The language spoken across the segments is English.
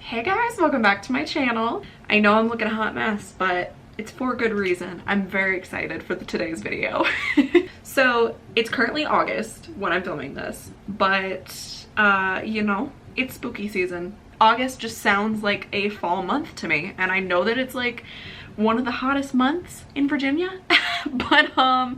Hey guys, welcome back to my channel. I know I'm looking a hot mess, but it's for good reason. I'm very excited for today's video. So it's currently August when I'm filming this, but you know, it's spooky season. August just sounds like a fall month to me, and I know that it's like one of the hottest months in Virginia, but I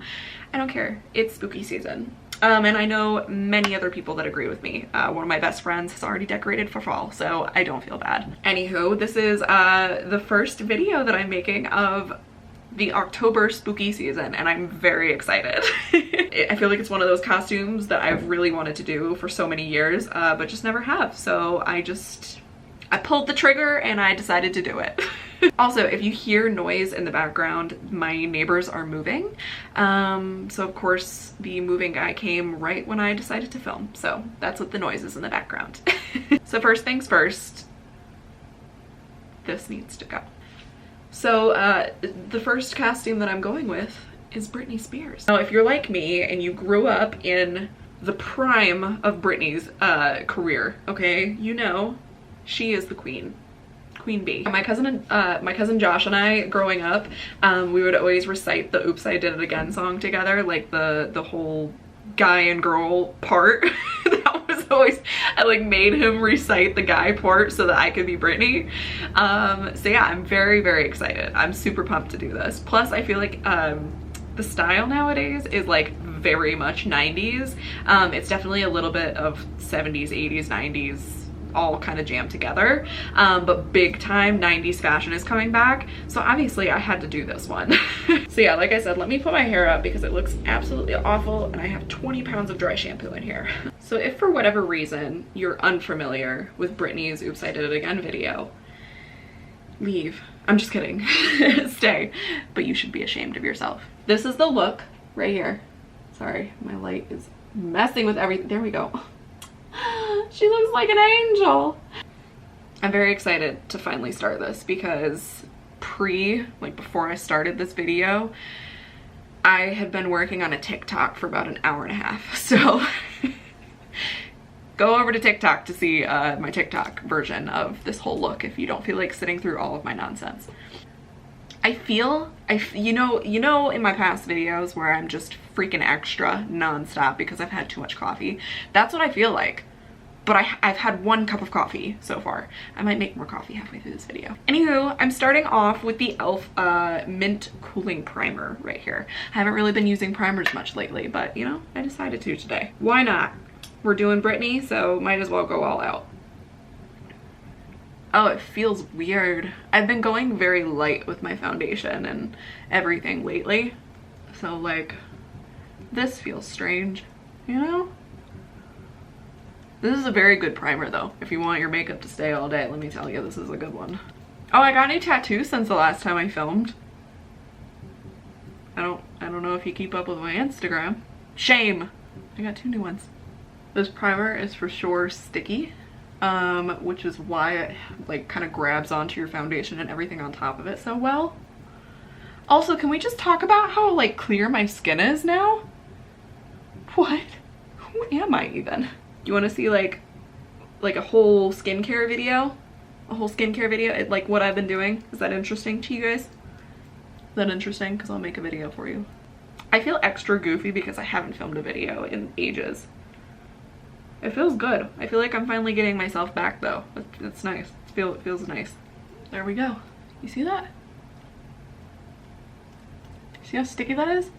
don't care. It's spooky season. And I know many other people that agree with me. One of my best friends has already decorated for fall, so I don't feel bad. Anywho, this is the first video that I'm making of the October spooky season, and I'm very excited. I feel like it's one of those costumes that I've really wanted to do for so many years, but just never have. So I pulled the trigger and I decided to do it. Also, if you hear noise in the background, my neighbors are moving. So of course the moving guy came right when I decided to film. So that's what the noise is in the background. So first things first, this needs to go. So the first costume that I'm going with is Britney Spears. Now, if you're like me and you grew up in the prime of Britney's career, okay, you know, she is the queen. Queen bee. My cousin Josh and I, growing up, we would always recite the Oops, I Did It Again song together, like the whole guy and girl part. That was always, I like made him recite the guy part so that I could be Britney. So yeah, I'm very, very excited. I'm super pumped to do this. Plus I feel like the style nowadays is like very much 90s. It's definitely a little bit of 70s, 80s, 90s, all kind of jammed together, but big time 90s fashion is coming back, so obviously I had to do this one. So yeah, like I said, let me put my hair up because it looks absolutely awful and I have 20 pounds of dry shampoo in here. So if for whatever reason you're unfamiliar with Britney's Oops, I Did It Again video, leave. I'm just kidding. Stay, but you should be ashamed of yourself. This is the look right here. Sorry, my light is messing with everything. There we go. She looks like an angel. I'm very excited to finally start this because before I started this video, I had been working on a TikTok for about an hour and a half. So go over to TikTok to see my TikTok version of this whole look if you don't feel like sitting through all of my nonsense. You know in my past videos where I'm just freaking extra nonstop because I've had too much coffee, that's what I feel like. But I've had 1 cup of coffee so far. I might make more coffee halfway through this video. Anywho, I'm starting off with the e.l.f. Mint Cooling Primer right here. I haven't really been using primers much lately, but you know, I decided to today. Why not? We're doing Britney, so might as well go all out. Oh, it feels weird. I've been going very light with my foundation and everything lately. So like, this feels strange, you know? This is a very good primer though. If you want your makeup to stay all day, let me tell you, this is a good one. Oh, I got new tattoos since the last time I filmed. I don't know if you keep up with my Instagram. Shame. I got 2 new ones. This primer is for sure sticky, which is why it like kind of grabs onto your foundation and everything on top of it so well. Also, can we just talk about how like clear my skin is now? What? Who am I even? You want to see like a whole skincare video? A whole skincare video? Like what I've been doing? Is that interesting to you guys? Is that interesting? Because I'll make a video for you. I feel extra goofy because I haven't filmed a video in ages. It feels good. I feel like I'm finally getting myself back though. It's nice. It feels nice. There we go. You see that? See how sticky that is?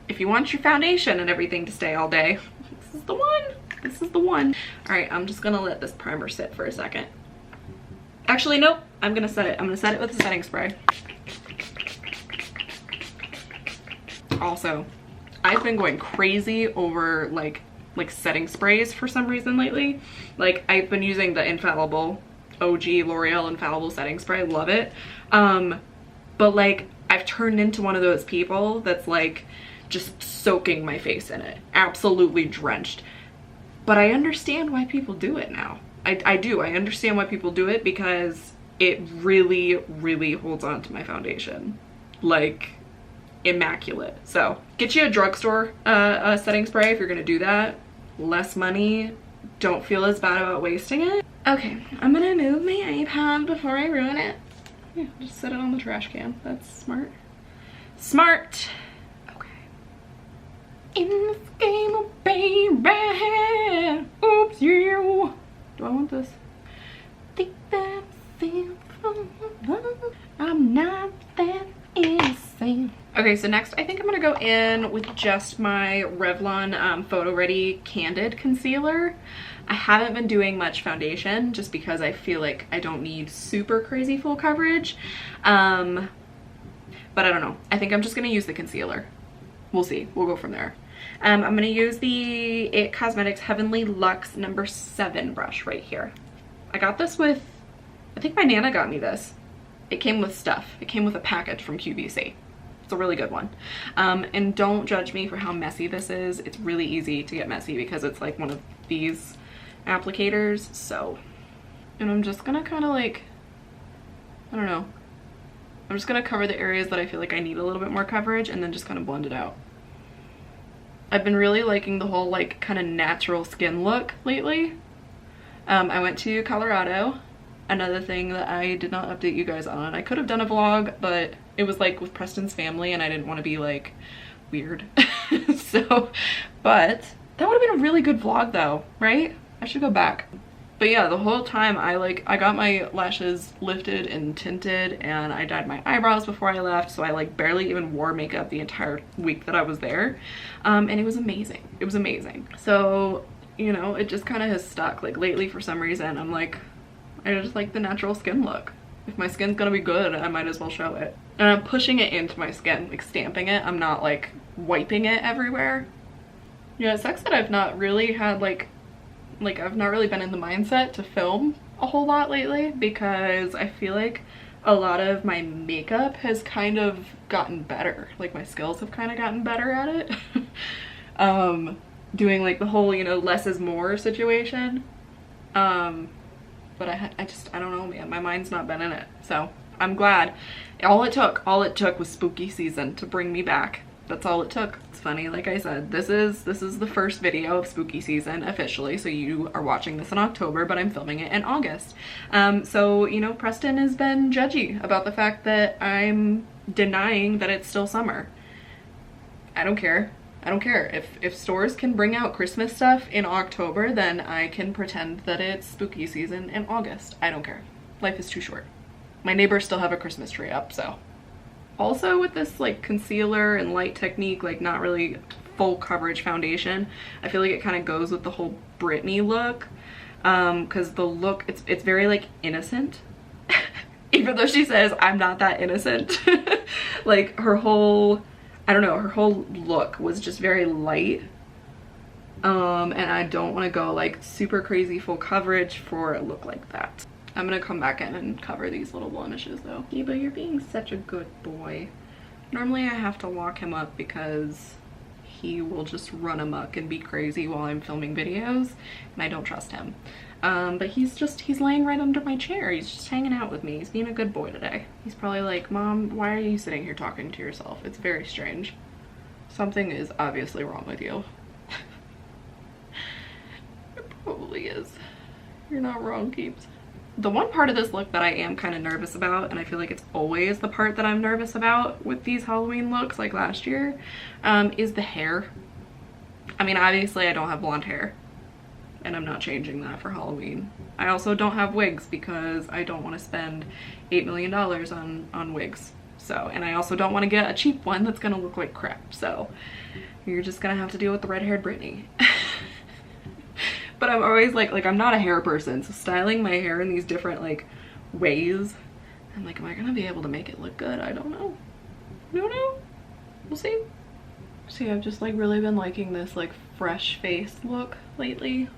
If you want your foundation and everything to stay all day, this is the one. This is the one. All right, I'm just gonna let this primer sit for a second. Actually, nope. I'm gonna set it. I'm gonna set it with a setting spray. Also, I've been going crazy over like setting sprays for some reason lately. Like I've been using the Infallible OG L'Oreal Infallible setting spray. Love it. But like I've turned into one of those people that's like just soaking my face in it, absolutely drenched. But I understand why people do it now. I do. I understand why people do it because it really, really holds on to my foundation. Like immaculate. So get you a drugstore setting spray if you're gonna do that. Less money, don't feel as bad about wasting it. Okay, I'm gonna move my iPad before I ruin it. Yeah, just set it on the trash can. That's smart. Smart! Okay. In this game, oh baby. Oops, yeah. Do I want this? Think that I'm not that innocent. Okay, so next I think I'm gonna go in with just my Revlon PhotoReady Candid Concealer. I haven't been doing much foundation just because I feel like I don't need super crazy full coverage. But I don't know. I think I'm just gonna use the concealer. We'll see. We'll go from there. I'm gonna use the IT Cosmetics Heavenly Luxe No. 7 brush right here. I got this with, I think my Nana got me this. It came with stuff. It came with a package from QVC. It's a really good one. And don't judge me for how messy this is. It's really easy to get messy because it's like one of these applicators. So, and I'm just gonna kind of like, I don't know. I'm just gonna cover the areas that I feel like I need a little bit more coverage and then just kind of blend it out. I've been really liking the whole like kind of natural skin look lately. I went to Colorado. Another thing that I did not update you guys on. I could have done a vlog, but it was like with Preston's family and I didn't want to be like weird. So, but that would have been a really good vlog though, right? I should go back. But yeah, the whole time I got my lashes lifted and tinted and I dyed my eyebrows before I left. So I like barely even wore makeup the entire week that I was there. And it was amazing. It was amazing. So, you know, it just kind of has stuck. Like lately for some reason, I'm like, I just like the natural skin look. If my skin's gonna be good, I might as well show it. And I'm pushing it into my skin, like stamping it. I'm not like wiping it everywhere. Yeah, it sucks that I've not really had like I've not really been in the mindset to film a whole lot lately because I feel like a lot of my makeup has kind of gotten better. Like my skills have kind of gotten better at it. Doing like the whole, you know, less is more situation. But I don't know, man, my mind's not been in it. So I'm glad. All it took was spooky season to bring me back. That's all it took. It's funny, like I said, this is the first video of spooky season officially. So you are watching this in October, but I'm filming it in August. So, you know, Preston has been judgy about the fact that I'm denying that it's still summer. I don't care. I don't care. If stores can bring out Christmas stuff in October, then I can pretend that it's spooky season in August. I don't care. Life is too short. My neighbors still have a Christmas tree up, so. Also with this like concealer and light technique, like not really full coverage foundation, I feel like it kind of goes with the whole Britney look. Cause the look, it's very like innocent. Even though she says I'm not that innocent. Like her whole, I don't know, her whole look was just very light. And I don't want to go like super crazy full coverage for a look like that. I'm gonna come back in and cover these little blemishes though. Eba, you're being such a good boy. Normally I have to lock him up because he will just run amok and be crazy while I'm filming videos and I don't trust him. But he's laying right under my chair. He's just hanging out with me. He's being a good boy today. He's probably like, Mom, why are you sitting here talking to yourself? It's very strange. Something is obviously wrong with you. It probably is. You're not wrong, Keeps. The one part of this look that I am kind of nervous about, and I feel like it's always the part that I'm nervous about with these Halloween looks like last year, is the hair. I mean, obviously I don't have blonde hair and I'm not changing that for Halloween. I also don't have wigs because I don't want to spend $8 million on wigs. So, and I also don't want to get a cheap one that's gonna look like crap. So you're just gonna have to deal with the red-haired Britney. But I'm always like I'm not a hair person, so styling my hair in these different like ways, I'm like, am I gonna be able to make it look good? I don't know. I don't know. We'll see. See, I've just like really been liking this like fresh face look lately.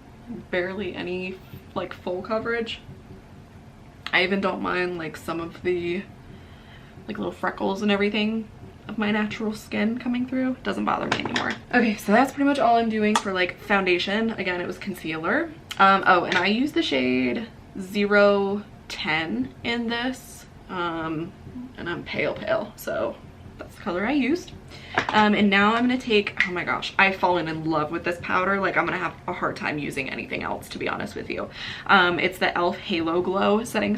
Barely any like full coverage. I even don't mind like some of the like little freckles and everything of my natural skin coming through. It doesn't bother me anymore. Okay, so that's pretty much all I'm doing for like foundation. Again, it was concealer. Oh, and I use the shade 010 in this. And I'm pale, so That's the color I used. And now I'm gonna take, oh my gosh, I've fallen in love with this powder. Like I'm gonna have a hard time using anything else, to be honest with you. It's the e.l.f. Halo Glow setting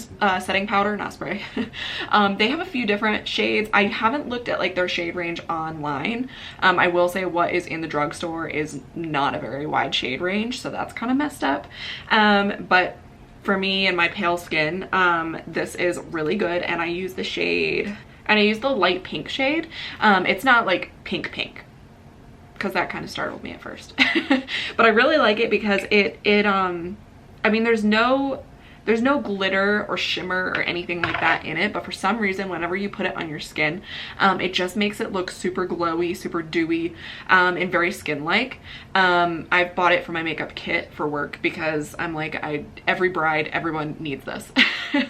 powder, not spray. They have a few different shades. I haven't looked at like their shade range online. I will say what is in the drugstore is not a very wide shade range, so that's kind of messed up. But for me and my pale skin, this is really good, and I use the shade, and I use the light pink shade. It's not like pink, because that kind of startled me at first. But I really like it because I mean, there's no glitter or shimmer or anything like that in it, but for some reason whenever you put it on your skin, it just makes it look super glowy, super dewy, and very skin-like. I've bought it for my makeup kit for work because I'm like, every bride, everyone needs this.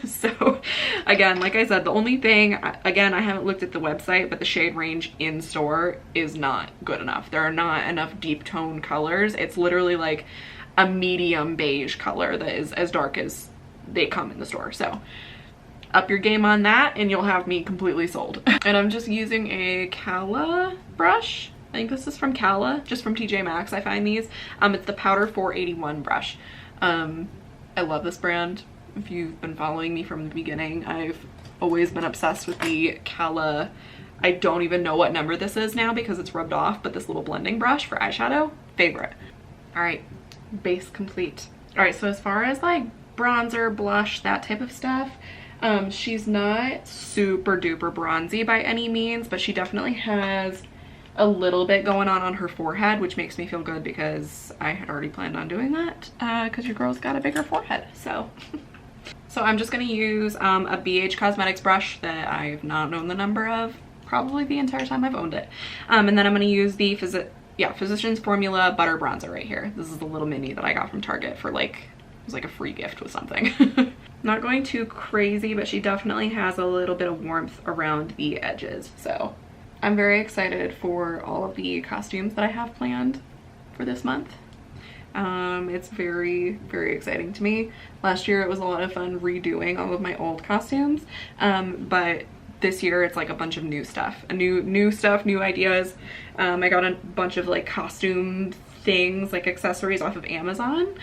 So again, like I said, the only thing, again, I haven't looked at the website, but the shade range in store is not good enough. There are not enough deep tone colors. It's literally like a medium beige color that is as dark as they come in the store. So up your game on that and you'll have me completely sold. And I'm just using a Cala brush. I think this is from Cala, just from TJ Maxx. I find these. It's the Powder 481 brush. I love this brand. If you've been following me from the beginning, I've always been obsessed with the Cala. I don't even know what number this is now because it's rubbed off, but this little blending brush for eyeshadow, favorite. All right, base complete. All right, so as far as like bronzer, blush, that type of stuff, she's not super duper bronzy by any means, but she definitely has a little bit going on her forehead, which makes me feel good because I had already planned on doing that because your girl's got a bigger forehead. So so I'm just going to use a BH Cosmetics brush that I've not known the number of probably the entire time I've owned it, and then I'm going to use the Physicians Formula Butter Bronzer right here. This is the little mini that I got from Target for like, it was like a free gift with something. Not going too crazy, but she definitely has a little bit of warmth around the edges. So I'm very excited for all of the costumes that I have planned for this month. It's very, very exciting to me. Last year it was a lot of fun redoing all of my old costumes, but this year it's like a bunch of new stuff, new ideas. I got a bunch of like costume things, like accessories off of Amazon.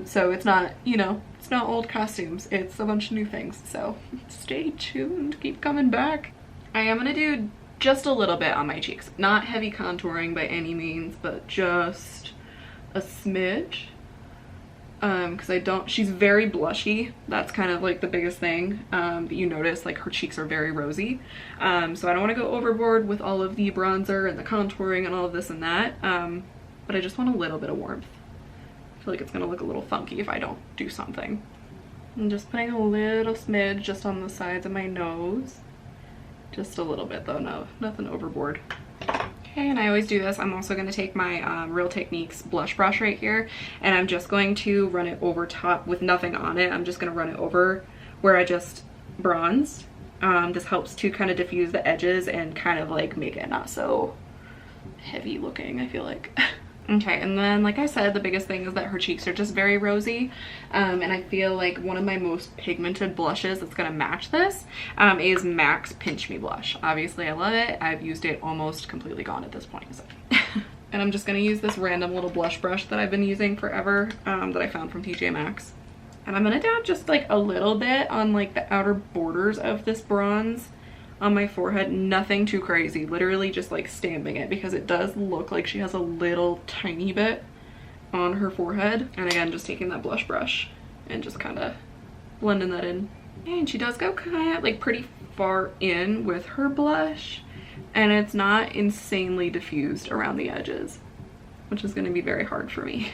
So it's not, you know, it's not old costumes, it's a bunch of new things. So stay tuned, keep coming back. I am gonna do just a little bit on my cheeks. Not heavy contouring by any means, but just a smidge. Because she's very blushy. That's kind of like the biggest thing that you notice, like her cheeks are very rosy. So I don't want to go overboard with all of the bronzer and the contouring and all of this and that. But I just want a little bit of warmth. I feel like it's going to look a little funky if I don't do something. I'm just putting a little smidge just on the sides of my nose. Just a little bit though, no, nothing overboard. Okay, and I always do this. I'm also going to take my Real Techniques blush brush right here, and I'm just going to run it over top with nothing on it. I'm just going to run it over where I just bronzed. This helps to kind of diffuse the edges and kind of like make it not so heavy looking, I feel like. Okay, and then like I said, the biggest thing is that her cheeks are just very rosy, and I feel like one of my most pigmented blushes that's gonna match this is MAC's Pinch Me blush. Obviously I love it. I've used it almost completely gone at this point. So. And I'm just gonna use this random little blush brush that I've been using forever, that I found from TJ Maxx. And I'm gonna dab just like a little bit on like the outer borders of this bronze on my forehead. Nothing too crazy, literally just like stamping it because it does look like she has a little tiny bit on her forehead. And again, just taking that blush brush and just kind of blending that in. And she does go kind of like pretty far in with her blush, and it's not insanely diffused around the edges, which is going to be very hard for me.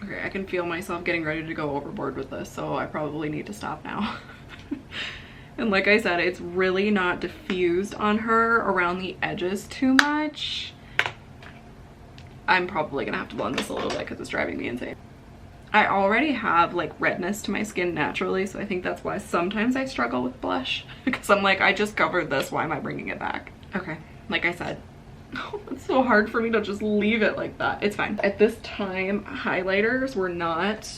Okay, I can feel myself getting ready to go overboard with this, so I probably need to stop now. And like I said, it's really not diffused on her around the edges too much. I'm probably gonna have to blend this a little bit because it's driving me insane. I already have like redness to my skin naturally, so I think that's why sometimes I struggle with blush. Because I'm like, I just covered this, why am I bringing it back? Okay, like I said, it's so hard for me to just leave it like that. It's fine. At this time, highlighters were not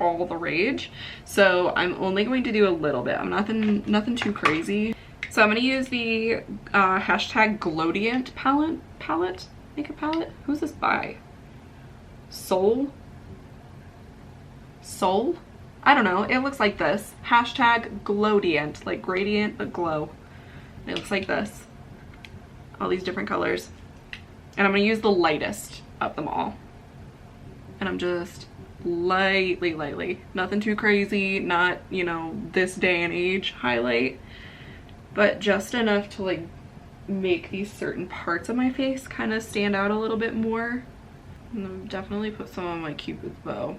all the rage. So I'm only going to do a little bit. I'm nothing too crazy. So I'm gonna use the hashtag Glowdient palette, makeup palette. Who's this by? Soul? I don't know. It looks like this. Hashtag Glowdient, like gradient but glow. It looks like this. All these different colors. And I'm gonna use the lightest of them all. And I'm just lightly, nothing too crazy, not, you know, this day and age highlight, but just enough to like make these certain parts of my face kind of stand out a little bit more. And I'll definitely put some on my Cupid's bow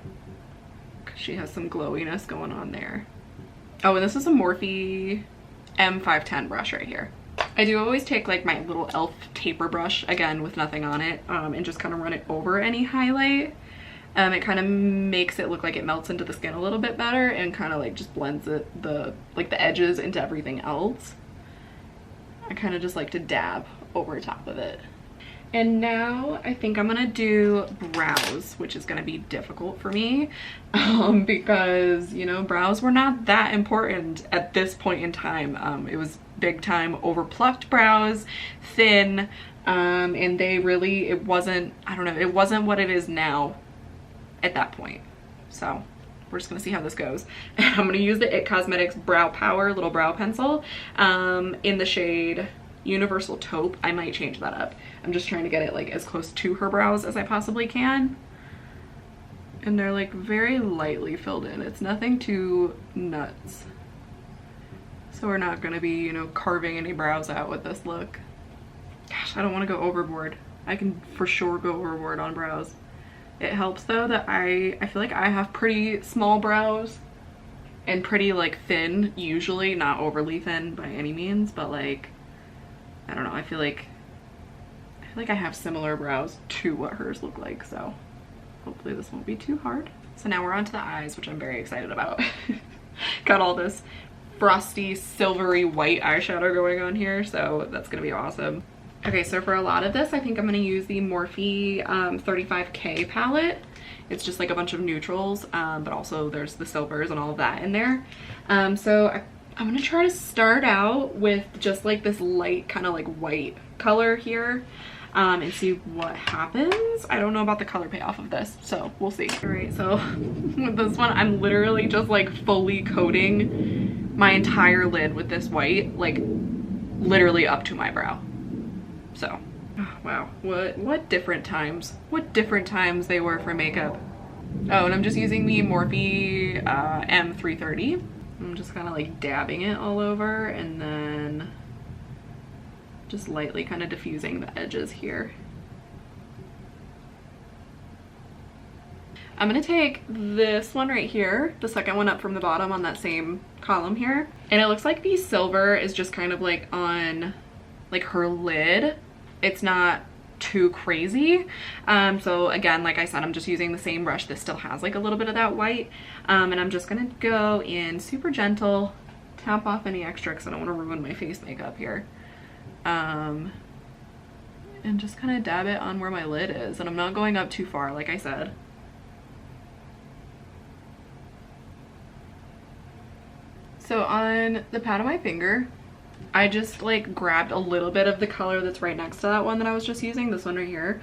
because she has some glowiness going on there. Oh, and this is a Morphe M510 brush right here. I do always take like my little e.l.f. taper brush, again with nothing on it, and just kind of run it over any highlight. It kind of makes it look like it melts into the skin a little bit better and kind of like just blends the edges into everything else. I kind of just like to dab over top of it. And now I think I'm gonna do brows, which is gonna be difficult for me because, you know, brows were not that important at this point in time. It was big time overplucked brows, thin, and they really, it wasn't, I don't know, it wasn't what it is now at that point. So we're just gonna see how this goes. I'm gonna use the IT Cosmetics Brow Power little brow pencil in the shade Universal Taupe. I might change that up. I'm just trying to get it like as close to her brows as I possibly can. And they're like very lightly filled in. It's nothing too nuts. So we're not gonna be, you know, carving any brows out with this look. Gosh, I don't wanna go overboard. I can for sure go overboard on brows. It helps though that I feel like I have pretty small brows and pretty like thin, usually, not overly thin by any means, but like, I don't know, I feel like I have similar brows to what hers look like, so hopefully this won't be too hard. So now we're on to the eyes, which I'm very excited about. Got all this frosty, silvery white eyeshadow going on here, so that's gonna be awesome. Okay, so for a lot of this, I think I'm gonna use the Morphe 35K palette. It's just like a bunch of neutrals, but also there's the silvers and all of that in there. So I'm gonna try to start out with just like this light kind of like white color here and see what happens. I don't know about the color payoff of this, so we'll see. All right, so with this one, I'm literally just like fully coating my entire lid with this white, like literally up to my brow. So, oh, wow, what different times. What different times they were for makeup. Oh, and I'm just using the Morphe M330. I'm just kind of like dabbing it all over and then just lightly kind of diffusing the edges here. I'm gonna take this one right here, the second one up from the bottom on that same column here. And it looks like the silver is just kind of like on like her lid. It's not too crazy. So again, like I said, I'm just using the same brush. This still has like a little bit of that white. And I'm just gonna go in super gentle, tap off any extra because I don't want to ruin my face makeup here. And just kind of dab it on where my lid is. And I'm not going up too far, like I said. So on the pad of my finger, I just like grabbed a little bit of the color that's right next to that one that I was just using, this one right here,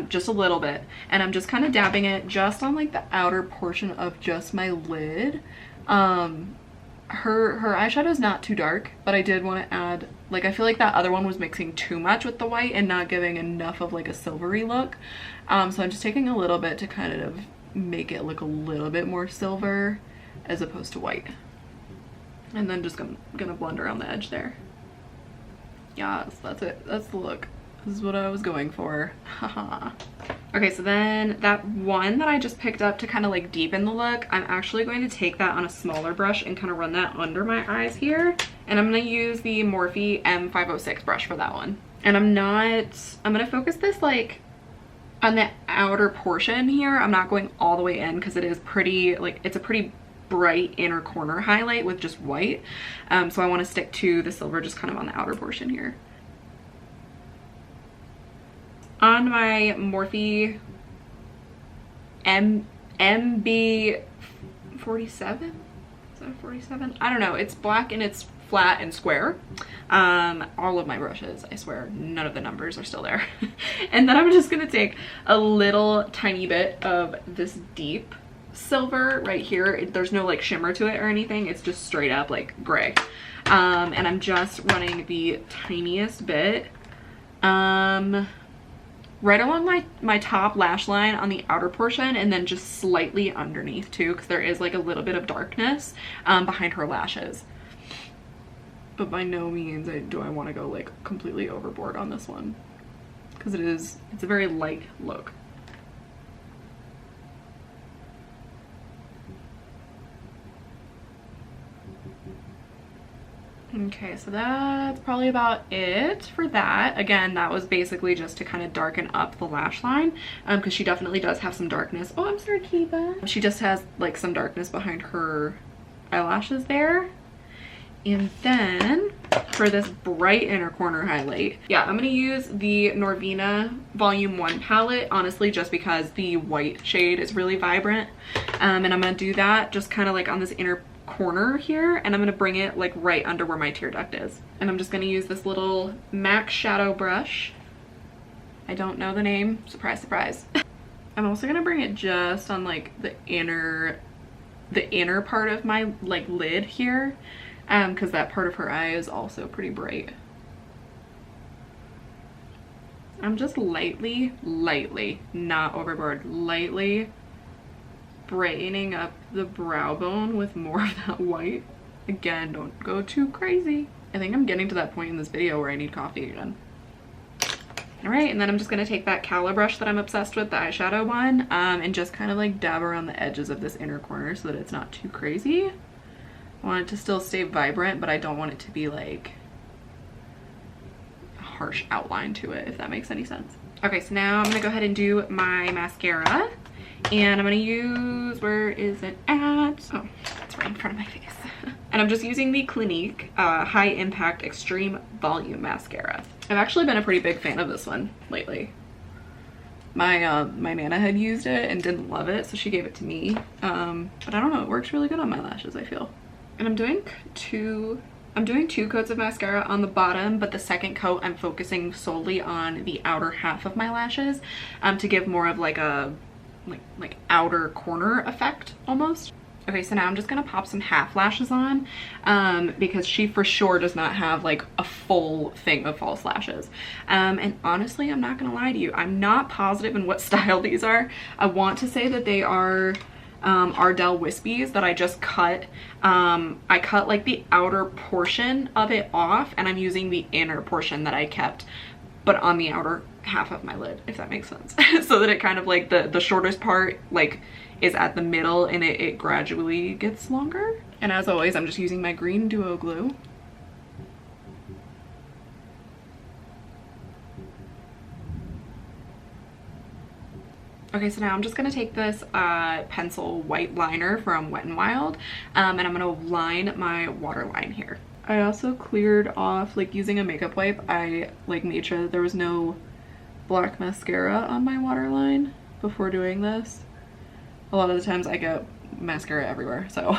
just a little bit, and I'm just kind of dabbing it just on like the outer portion of just my lid. Her eyeshadow is not too dark, but I did want to add, like, I feel like that other one was mixing too much with the white and not giving enough of like a silvery look. So I'm just taking a little bit to kind of make it look a little bit more silver as opposed to white. And then just gonna blend around the edge there. Yes, that's it. That's the look. This is what I was going for. Haha. Okay, so then that one that I just picked up to kind of like deepen the look, I'm actually going to take that on a smaller brush and kind of run that under my eyes here. And I'm gonna use the Morphe M506 brush for that one. And I'm gonna focus this like on the outer portion here. I'm not going all the way in because it is pretty, like, it's a pretty bright inner corner highlight with just white. So I want to stick to the silver just kind of on the outer portion here. On my Morphe MB47, 47? Is that a 47? I don't know. It's black and it's flat and square. All of my brushes, I swear, none of the numbers are still there. And then I'm just gonna take a little tiny bit of this deep silver right here. There's no like shimmer to it or anything. It's just straight up like gray. And I'm just running the tiniest bit right along my top lash line on the outer portion, and then just slightly underneath too, because there is like a little bit of darkness behind her lashes. But by no means do I want to go like completely overboard on this one, because it's a very light look. Okay, so that's probably about it for that. Again, that was basically just to kind of darken up the lash line, because she definitely does have some darkness. Oh, I'm sorry, Kiva. She just has like some darkness behind her eyelashes there. And then for this bright inner corner highlight, yeah, I'm gonna use the Norvina Volume 1 palette, honestly, just because the white shade is really vibrant. And I'm gonna do that just kind of like on this inner corner here, and I'm gonna bring it like right under where my tear duct is. And I'm just gonna use this little MAC shadow brush. I don't know the name, surprise, surprise. I'm also gonna bring it just on like the inner part of my like lid here, because that part of her eye is also pretty bright. I'm just lightly, not overboard, lightly brightening up the brow bone with more of that white. Again, don't go too crazy. I think I'm getting to that point in this video where I need coffee again. All right, and then I'm just gonna take that Cala brush that I'm obsessed with, the eyeshadow one, and just kind of like dab around the edges of this inner corner so that it's not too crazy. I want it to still stay vibrant, but I don't want it to be like a harsh outline to it, if that makes any sense. Okay, so now I'm gonna go ahead and do my mascara. And I'm gonna use, where is it at? Oh, it's right in front of my face. And I'm just using the Clinique High Impact Extreme Volume Mascara. I've actually been a pretty big fan of this one lately. My my Nana had used it and didn't love it, so she gave it to me. But I don't know, it works really good on my lashes, I feel. And I'm doing two coats of mascara on the bottom, but the second coat I'm focusing solely on the outer half of my lashes to give more of like a like outer corner effect almost. Okay, so now I'm just gonna pop some half lashes on because she for sure does not have like a full thing of false lashes. And honestly, I'm not gonna lie to you, I'm not positive in what style these are. I want to say that they are Ardell Wispies that I just cut. I cut like the outer portion of it off, and I'm using the inner portion that I kept, but on the outer half of my lid, if that makes sense. So that it kind of like the shortest part like is at the middle, and it gradually gets longer. And as always, I'm just using my green duo glue. Okay, so now I'm just gonna take this pencil white liner from Wet n Wild, and I'm gonna line my waterline here. I also cleared off, like using a makeup wipe, I like made sure that there was no black mascara on my waterline before doing this. A lot of the times I get mascara everywhere, so.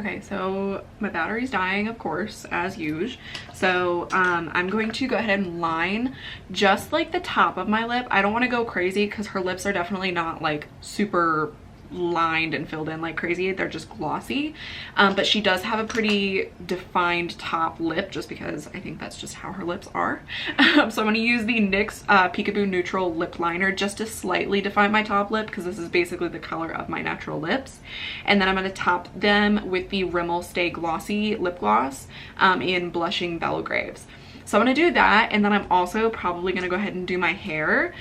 Okay, so my battery's dying, of course, as usual. So I'm going to go ahead and line just like the top of my lip. I don't want to go crazy because her lips are definitely not like super lined and filled in like crazy. They're just glossy, but she does have a pretty defined top lip just because I think that's just how her lips are. So I'm going to use the NYX Peekaboo Neutral Lip Liner just to slightly define my top lip, because this is basically the color of my natural lips. And then I'm going to top them with the Rimmel Stay Glossy Lip Gloss in Blushing Belgraves. So I'm gonna do that, and then I'm also probably gonna go ahead and do my hair.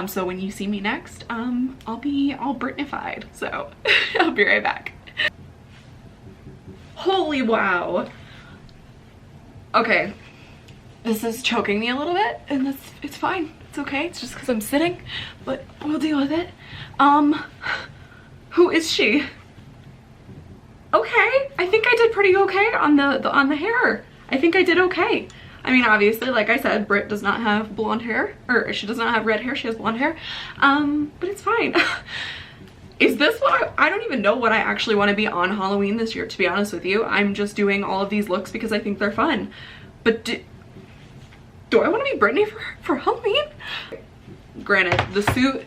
So when you see me next, I'll be all Britnified. So I'll be right back. Holy wow. Okay, this is choking me a little bit, and it's fine. It's okay. It's just because I'm sitting, but we'll deal with it. Who is she? Okay, I think I did pretty okay on the hair. I think I did okay. I mean, obviously, like I said, Brit does not have blonde hair, or she does not have red hair, she has blonde hair, but it's fine. Is this what I don't even know what I actually want to be on Halloween this year, to be honest with you. I'm just doing all of these looks because I think they're fun. But do I want to be Britney for Halloween? Granted, the suit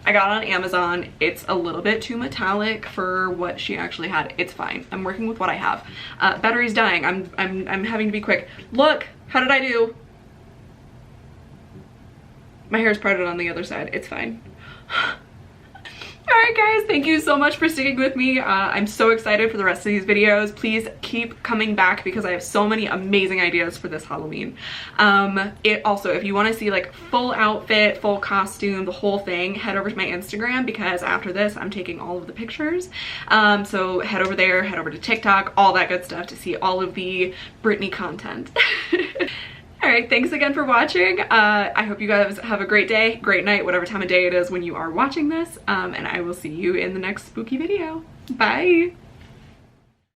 I got on Amazon, it's a little bit too metallic for what she actually had. It's fine. I'm working with what I have. Battery's dying. I'm having to be quick. Look, how did I do? My hair's parted on the other side. It's fine. Alright guys, thank you so much for sticking with me. I'm so excited for the rest of these videos. Please keep coming back because I have so many amazing ideas for this Halloween. Also, if you want to see like full outfit, full costume, the whole thing, head over to my Instagram because after this I'm taking all of the pictures. So head over there, head over to TikTok, all that good stuff to see all of the Britney content. Alright, thanks again for watching. I hope you guys have a great day, great night, whatever time of day it is when you are watching this. And I will see you in the next spooky video. Bye!